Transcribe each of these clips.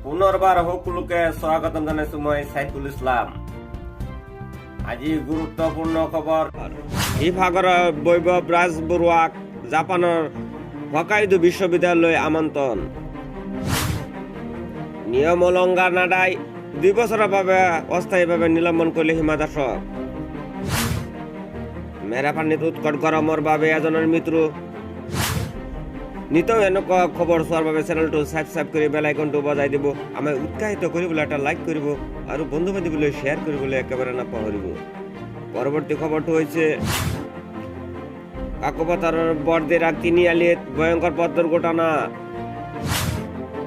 পুনৰ্বাৰ সকলোকে স্বাগতম জানাইছো মই সাইফুল ইসলাম। আজি গুৰুত্বপূৰ্ণ খবৰ। ইভাগৰ বৈভৱ ৰাজবৰুৱাক জাপানৰ হকাইডো বিশ্ববিদ্যালয় আমন্ত্ৰণ। নিয়ম উলংঘা নাডাই 2 বছৰৰ বাবে অস্থায়ীভাৱে নিলম্বন কৰিলে হিমা দাসক। মেৰাপানীত উৎকট গৰমৰ বাবে এজনৰ মৃত্যু। নিতৌ এনেকুৱা খবৰ চোৱাৰ বাবে চেনেলটো ছাবস্ক্ৰাইব কৰি বেল আইকনটো বজাই দিব। আমাক উৎসাহিত কৰিবলৈ এটা লাইক কৰিব আৰু বন্ধু বান্ধৱীলৈ শ্বেয়াৰ কৰিবলৈ একেবাৰে নাপাহৰিব। পৰৱৰ্তী খবৰটো হৈছে কাকপথাৰৰ বৰদিৰাক তিনিআলিত ভয়ংকৰ পথ দুৰ্ঘটনা।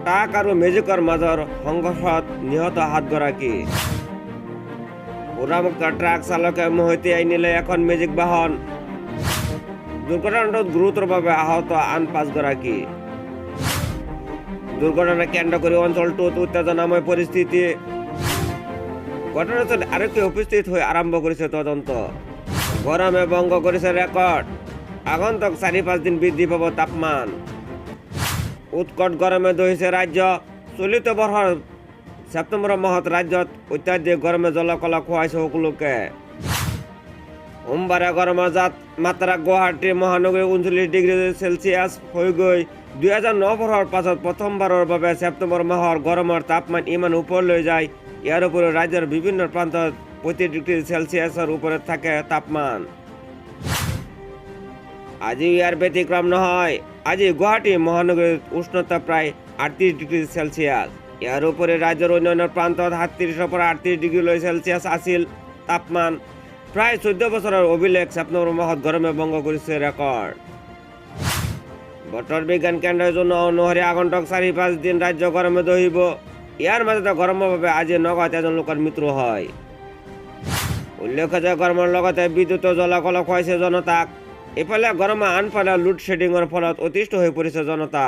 ট্ৰাক আৰু মেজিকৰ মাজৰ সংঘৰ্ষত নিহত 7গৰাকী। পোৰামুক্ত ট্ৰাক চালকে মহতিয়াই নিলে এখন মেজিক বাহন। দুৰ্ঘটনাটোত গুৰুতৰভাৱে আহত আন 5গৰাকী। দুৰ্ঘটনা কেন্দ্ৰ কৰি অঞ্চলটোত উত্তেজনাময় পৰিস্থিতি। ঘটনাস্থলীত আৰক্ষী উপস্থিত হৈ আৰম্ভ কৰিছে তদন্ত। গৰমে ভংগ কৰিছে ৰেকৰ্ড। আগন্তুক 4-5 দিন বৃদ্ধি পাব তাপমান। উৎকট গৰমে দহিছে ৰাজ্য। চলিত বৰ্ষৰ ছেপ্টেম্বৰ মাহত ৰাজ্যত অত্যাধিক গৰমে জলকলা খুৱাইছে সকলোকে। সোমবাৰে গৰমৰ মাত্ৰা গুৱাহাটী মহানগৰী 39 ডিগ্ৰী চেলছিয়াছ হৈ গৈ 2009 বৰ্ষৰ পাছত প্ৰথমবাৰৰ বাবে ছেপ্টেম্বৰ মাহৰ গৰমৰ তাপমান ইমান ওপৰলৈ যায়। ইয়াৰ উপৰিও ৰাজ্যৰ বিভিন্ন প্ৰান্তত 35 ডিগ্ৰী চেলছিয়াছৰ ওপৰত থাকে তাপমান। আজি ইয়াৰ ব্যতিক্ৰম নহয়। আজি গুৱাহাটী মহানগৰীত উষ্ণতা প্ৰায় 38 ডিগ্ৰী চেলছিয়াছ। ইয়াৰ উপৰি ৰাজ্যৰ অন্যান্য প্ৰান্তত 37ৰ পৰা 38 ডিগ্ৰী চেলছিয়াছ আছিল তাপমান। প্ৰায় 14 বছৰৰ অভিলেখ ছেপ্টেম্বৰ মাহত গৰমে ভংগ কৰিছে ৰেকৰ্ড। বতৰ বিজ্ঞান কেন্দ্ৰই জনোৱা অনুসৰি আগন্তুক 4-5 দিন ৰাজ্য গৰমে দহিব। ইয়াৰ মাজতে গৰমৰ বাবে আজি নগাঁৱত এজন লোকৰ মৃত্যু হয়। উল্লেখ্য যে গৰমৰ লগতে বিদ্যুৎ জলকলা খুৱাইছে জনতাক। ইফালে গৰমে আনফালে লোডশ্বেডিঙৰ ফলত অতিষ্ঠ হৈ পৰিছে জনতা।